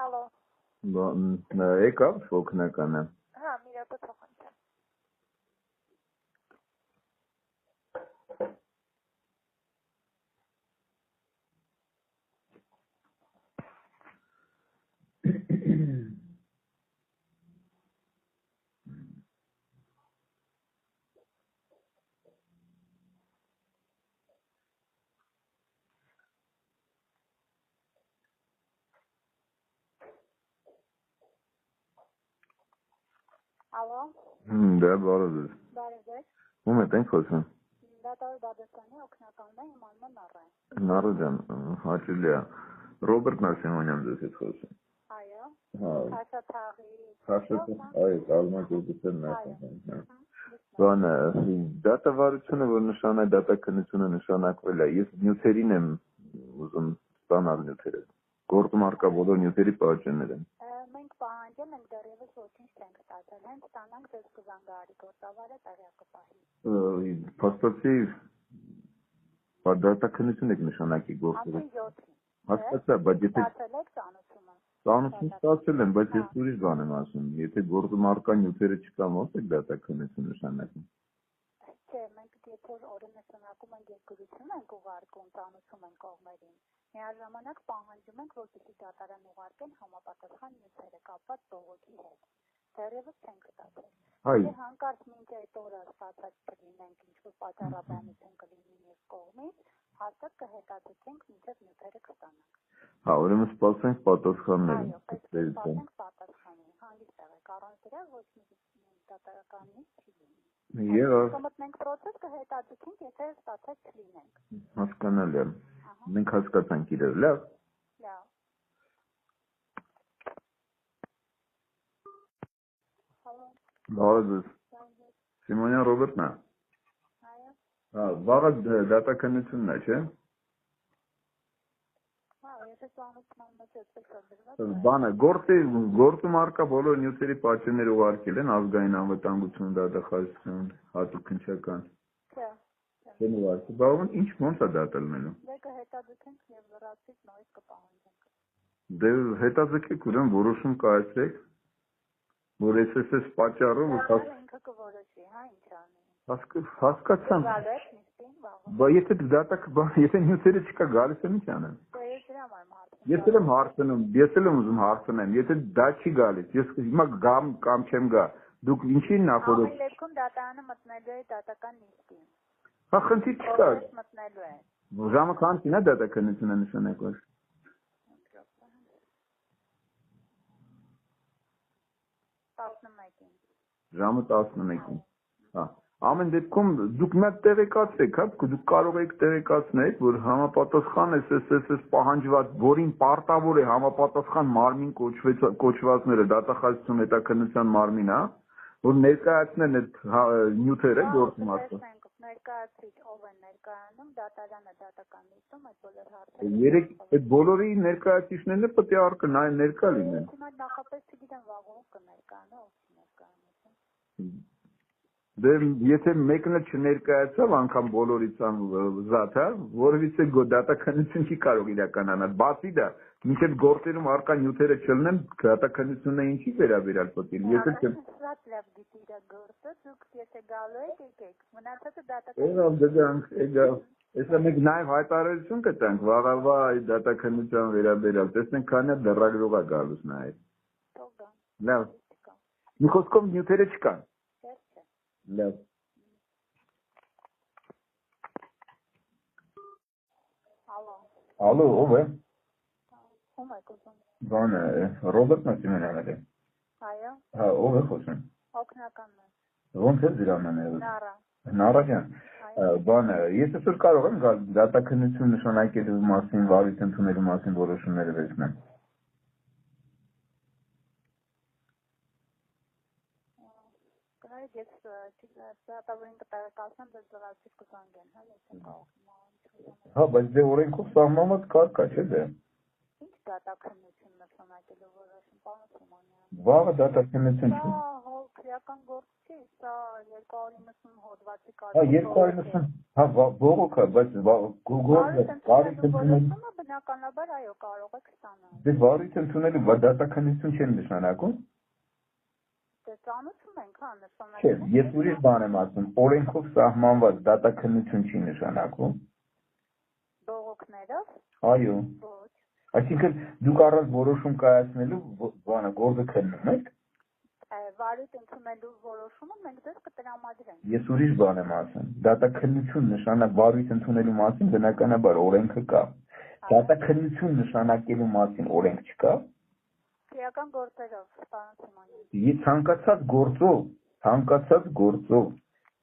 Ալո։ Եկավ օգնականը։ Հա, մի րոպե թողանք։ Ալո։ Դա բարով ես։ Բարև ձեզ։ Ում եք խոսում։ Դատավոր Բադասյանի օգնականն է, իմ անունը Նառա է։ Նառա ջան, հաճելի է։ Ռոբերտ Նասիմյանն ձեզ հետ խոսում։ Այո։ Հա։ Քաշաթաղի։ Այո, կազմակերպության նախագահ։ Բանը, դատավարությունը, որ նշանա դատաքննությունը նշանակվել է, ես նյութերին եմ ուզում ստանալ նյութերը։ Գործում առկա բոլոր նյութերի պատճեններ են։ Մենք պահանջել ենք դեռևս ոչինչ չենք ստացել, հենց ստանանք ձեզ կզանգահարի գործավարը տեղյակը պահի։ Փաստացի դատաքննություն եք նշանակի գործը։ Ամեն 7-ին։ Հասկացա, բայց եթե ստացել եք ծանոթումը։ Ծանոթություն ստացել եմ, բայց ես ուրիշ բան եմ ասում։ Եթե գործում առկա նյութերը չկա, ո՞նց եք դատաքննություն նշանակում։ Չէ, մենք եթե օրենսնակում ենք երկրություն ենք ուղարկում, ծանոթում ենք կողմերին, միաժամանակ պահանջում ենք, որպեսզի դատարան ուղարկեն համապատասխան նյութերը կապված բողոքի հետ։ Դեռևս չենք ստացել։ Եթե հանկարծ մինչ այդ օրը ստացած չլինենք, ինչ-որ պատճառաբանություն կլինի մյուս կողմից, հաստատ կհետաձգենք մինչև նյութերը կստանանք։ Հա, ուրեմն սպասենք պատասխանները։ Այո, պետք է սպասենք պատասխանի։ Հանգիստ եղեք, առանց դրա ոչ մի դատարանից չի լինի։ Եղավ։ Կմտնենք process կհետաձգենք, եթե ստացած չլինենք։ Հասկանալի է։ Մենք հասկացանք իրար, լավ։ Լավ։ Բարև ձեզ։ Սիմոնյան Ռոբերտն է։ Այո։ Հա, վաղը դատաքննությունն է, չէ՞։ Հա, եթե ծանոթման մեջ էսպես կդրված։ Բանը, գործում առկա բոլոր նյութերի պատճենները ուղարկել են ազգային անվտանգություն, դատախազություն, հատուկ քննչական։ Չէ։ Չեն ուղարկել։ Բավական ինչ ոնց է դատալնելու։ Դե կհետաձգենք եւ լրացից նորից կպահանջենք։ Դե հետաձգեք, ուրեմն որոշում կայացրեք, որ SSS պատճառով ինքը կորոշի, հա, ինչ անի։ Հասկացամ։ Գալիս նիստին Բայց եթե նյութերը չկա, գալիս եմ ինչ անեմ։ Ես դրա համար հարցնում։ Ես էլ եմ ուզում հարցնեմ, եթե դա չի գալիս, ես հիմա գամ կամ չեմ գա, դուք ինչի՞ն նախորդ։ Ամեն դեպքում դատարանը մտնելու է դատական նիստին։ Հա, խնդիր չկա։ Մտնելու է։ Ժամը քանին է դատաքննությունը նշանակված։ Ժամը 11-ին։ Հա։ Ամեն դեպքում դուք մի հատ տեղեկացրեք, հա, դուք կարող եք տեղեկացնել, որ համապատասխան SSS պահանջված, որին պարտավոր է համապատասխան մարմին կոչվածները, դատախազություն հետաքննության մարմին, հա, որ ներկայացնեն այդ նյութերը գործում առկա։ Ներկայացրիչ ով են ներկայանում, դատարանը դատական նիստում այդ բոլոր հարցերը։ Երեք այդ բոլորի ներկայացուցիչներն պետք է առկա ներկա լինեն։ Հիմա նախապես չգիտեմ վաղուց կներկայանա, ով կներկայանա։ Դե եթե մեկն էլ չներկայացավ անգամ բոլորից զատ, հա, որովհետեւ դատաքննություն չի կարող իրականանալ։ Բացի դա, մինչև գործերում առկա նյութերը չլինեն, դատաքննությունը ինչի վերաբերալ պետք է։ Եթե շատ լավ գիտի իր գործը, դուք եթե գալու եք, եկեք։ Մնացածը դատական։ Եղավ դրանք, եկավ։ Այսա մենք նաև հայտարարություն կտանք վաղավա այդ դատաքննության վերաբերալ։ Տեսնենք քանի դեռագրող է գալուց նաև։ Թող գա։ Լավ։ Մի խոսքով նյութերը չկան։ Լավ։ Ալո, ով է։ Ո՞ւմ եք ուզում։ Բանը, Ռոբերտ Նասիմյանն է։ Այո։ Հա, ով է խոսում։ Օգնականն է։ Ո՞նց է դրանանը։ Նառա։ Նառա ջան։ Բանը, ես այսօր կարող եմ գալ դատաքննություն նշանակելու մասին, վարույթ ընդունելու մասին որոշումներ վերցնեմ։ Ես դատավորին կտեղեկացնեմ, դες լրացից կզանգեն, հա, ես եմ կարող։ Հա, բայց դե օրենքով սահմանված կարգ է, չէ՞ դե։ Ինչ դատաքննություն նշանակելու որոշում, պարոն Սիմոնյան։ Վաղը դատաքննություն չի։ Սա քրեական գործ չի, սա 290 հոդվածի Հա 290, հա բողոքը, բայց վարույթ ընդունելու բնականաբար այո կարող եք ստանալ։ Դե վարույթ ընդունելու դատաքննություն չեն նշանակում։ Դե ծանոթում ենք, հա, նշանակում։ Չէ, ես ուրիշ բան եմ ասում, օրենքով սահմանված դատաքննություն չի նշանակում։ Բողոքներով։ Այո։ Ոչ։ Այսինքն դուք առանց որոշում կայացնելու բանը գործը քննում եք։ Վարույթ ընդունելու որոշումը մենք ձեզ կտրամադրենք։ Ես ուրիշ բան եմ ասում։ Դատաքննություն նշանակ վարույթ ընդունելու մասին բնականաբար օրենքը կա։ Դատաքննություն նշանակելու մասին օրենք չկա։ Քրեական գործերով, պարոն Սիմոնյան։ Ցանկացած գործով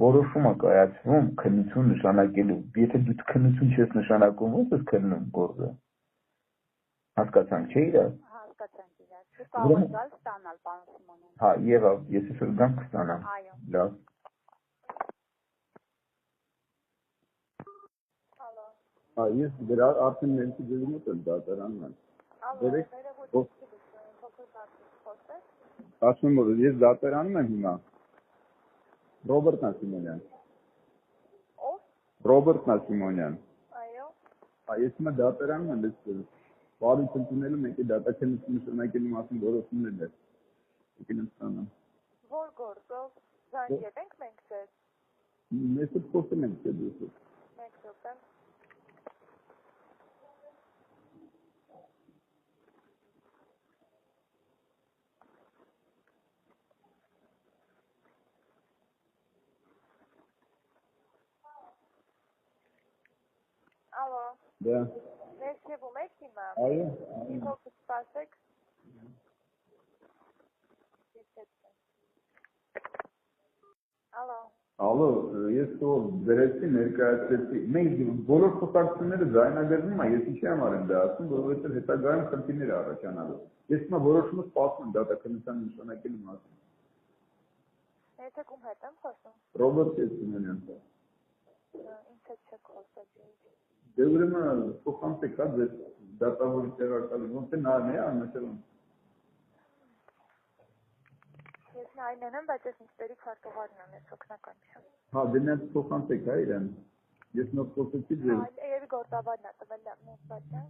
որոշումը կայացվում քննություն նշանակելու։ Եթե դու քննություն չես նշանակում, ո՞նց ես քննում գործը։ Հասկացանք, չէ՞ իրար։ Հասկացանք իրար։ Դուք կարող եք գալ ստանալ, պարոն Սիմոնյան։ Հա, եղավ, ես այսօր գամ կստանամ։ Այո։ Լավ։ Ալո։ Հա, ես դրա արդեն ներքի ձեզ մոտ եմ դատարանում եմ։ Ալո, Ասում եմ, ես դատարանում եմ հիմա։ Ռոբերտ Սիմոնյան։ Ո՞վ։ Ռոբերտ Սիմոնյան։ Այո։ Հա, ես հիմա դատարանում եմ, ես վարույթ ընդունելու մեկի դատաքննություն նշանակելու մասին որոշումներ է։ Եկել եմ ստանամ։ Որ գործով զանգել ենք մենք ձեզ։ Mēs tur խոսում ենք դες։ Մեկ րոպե։ Ալո։ Դա։ Ներքևում եք հիմա։ Այո։ Իքով սպասեք։ Ալո։ Ալո, ես թող դրեցի ներկայացրեցի։ Մենք բոլոր խոսակցությունները ձայնագրվում է, ես ինչի համար եմ դա ասում, որովհետև հետագայում խնդիրներ առաջանալու։ Ես հիմա որոշումը սպասում եմ դատաքննության նշանակելու մասին։ Եթե ում հետ եմ խոսում։ Ռոբերտ Սիմոնյան։ Ինձ հետ չեք խոսել։ Դե ուրեմն փոխանցեք հա ձեր դատավորի տեղակալին, ոնց է նա անմեջերում։ Ես նայնեն եմ, բայց ես ինստերի քարտուղարն եմ, ես օգնական չեմ։ Հա, դե նա փոխանցեք հա իրեն։ Ես նոր խոսեցի ձեր։ Հա, երևի գործավարն է տվել մեսաճը։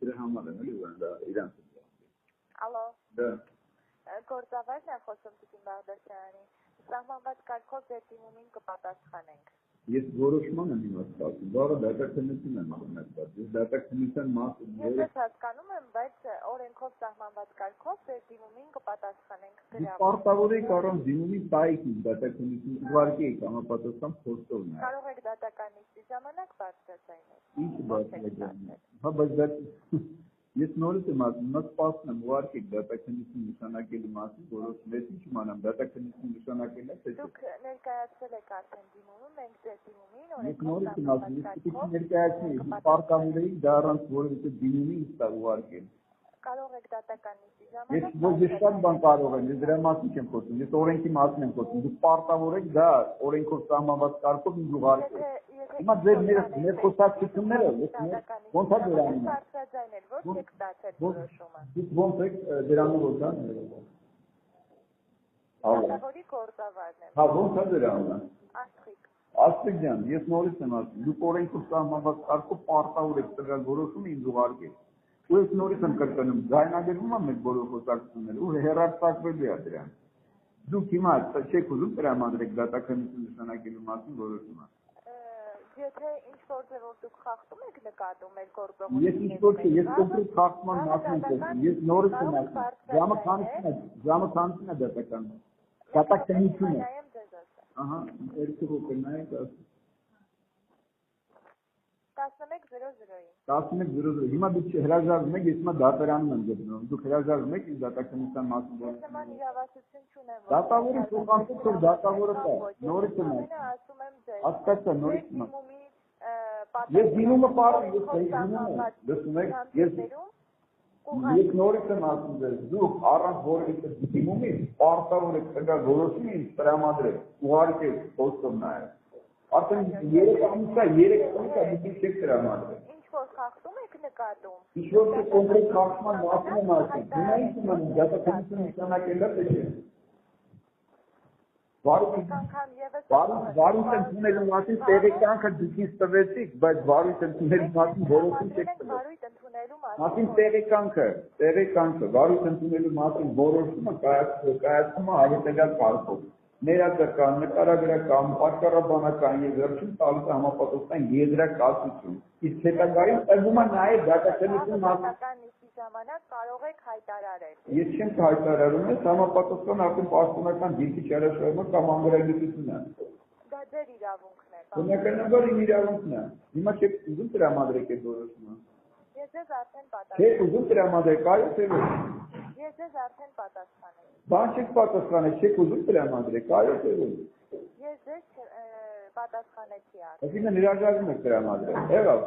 Դրա համար եմ էլի որ դա իրան։ Ալո։ Դա։ Գործավարն է խոսում Տիկին Բաղդասարյանի։ Սահմանված կարգով ձեր դիմումին կպատասխանենք։ Ես որոշման եմ հիմա ստացում, բառը դատաքննություն եմ ունեցած, ես դատաքննության մասը Ես հասկանում եմ, բայց օրենքով սահմանված կարգով ձեր դիմումին կպատասխանենք գրավ։ Պարտավոր եք առանց դիմումի տայք դատաքննություն ուղարկեիք համապատասխան փոստով նա։ Կարող եք դատական նիստի ժամանակ բարձրացնել։ Ինչ բարձրացնել։ Հա, բայց դա ես նորից եմ ասում, նա սպասում եմ ուղարկեք դատաքննություն նշանակելու մասին, որովհետև ես ինչ իմանամ դատաքննություն նշանակելը թե դուք ներկայացրել եք արդեն դիմումը, մենք ձեր դիմումին օրենքով սահմանված ներկայացնեի, պարտավոր եք դա առանց որևէ դիմումի ինձ ուղարկել։ Կարող եք դատական նիստի ժամանակ։ Ես ոչ շատ բան կարող եմ, ես դրա մասին չեմ խոսում, ես օրենքի մասին եմ խոսում, դուք պարտավոր եք դա օրենքով սահմանված կարգով ինձ ուղարկել։ Հիմա ձեր մեր խոսակցությունները ո՞նց է դրանում։ Բարձրաձայնել, ոչ եք ստացել որոշումը։ Դուք ո՞նց եք դրանում որ դա։ Դատավորի գործավարն եմ։ Հա, ո՞նց է դրանում։ Աստղիկ։ Աստղ ջան, ես նորից եմ ասում, դուք օրենքով սահմանված կարգով պարտավոր եք տվյալ որոշումը ինձ ուղարկել։ Ու ես նորից եմ կրկնում, ձայնագրվում է մեր բոլոր խոսակցությունները ու հեռարձակվելու է դրան։ Դուք հիմա չեք ուզում տրամադրեք դատականություն նշանակելու մասին որոշումը։ Եթե ինչ-որ ձևով դուք խախտում եք նկատում մեր գործողությունների Ես ինչ-որ չէ, ես կոնկրետ խախտման մասին եմ խոսում, ես նորից եմ ասում, ժամը քանիսն է դատական։ Դատականությունը։ Ահա, երկու րոպե նայեք, 11:00-ին։ 11:00, հիմա դուք հրաժարվում եք, ես հիմա դատարանում եմ գտնվում, դուք հրաժարվում եք ինձ դատականության մասին որոշում։ Ես նման իրավասություն չունեմ։ Դատավորի փոխանցում որ դատավորը կա, նորից եմ ասում եմ ձեզ։ Հասկացա, նորից եմ։ Ես դիմումը պարում, ես դիմում եմ, լսում եք, ես նորից եմ ասում ձեզ, դուք առանց որևէ դիմումի պարտավոր եք տվյալ որոշումը ինձ տրամադրել, ուղարկել փոստով նայել։ Արդեն 3 ամիս է, դուք չեք տրամադրել։ Ինչ-որ խախտում եք նկատում։ Ինչ-որ կոնկրետ խախտման մասին եմ ասում, հիմա ինչ եմ անում, դատականություն նշանակելը թե չէ։ Վարույթ ընդունելու մասին տեղեկանքը դուք ինձ տվեցիք, բայց վարույթ ընդունելու մասին որոշում չեք տվել։ Մասին տեղեկանքը, վարույթ ընդունելու մասին որոշումը կայացնում է հայտարարյալ կարգով։ Ներածական, նկարագրական, պատճառաբանական եւ վերջին տալիս է համապատասխան եզրակացություն։ Իսկ հետագայում տրվում է նաեւ դատականություն մասին։ Ժամանակ կարող եք հայտարարել։ Ես չեմ հայտարարում, ես համապատասխան արդեն պաշտոնական դիրքի չարաշահումը կամ անվերագրություն է։ Դա ձեր իրավունքն է։ Բնականաբար իմ իրավունքն է։ Հիմա չեք ուզում տրամադրեք այդ որոշումը։ Ես ձեզ արդեն պատասխան։ Չեք ուզում տրամադրեք, այո թե ոչ։ Ես ձեզ արդեն պատասխանել։ Բան չեք պատասխանել, չեք ուզում տրամադրեք, այո թե ոչ։ Ես ձեզ պատասխանեցի արդեն։ Այսինքն հրաժարվում եք տրամադրել, եղավ։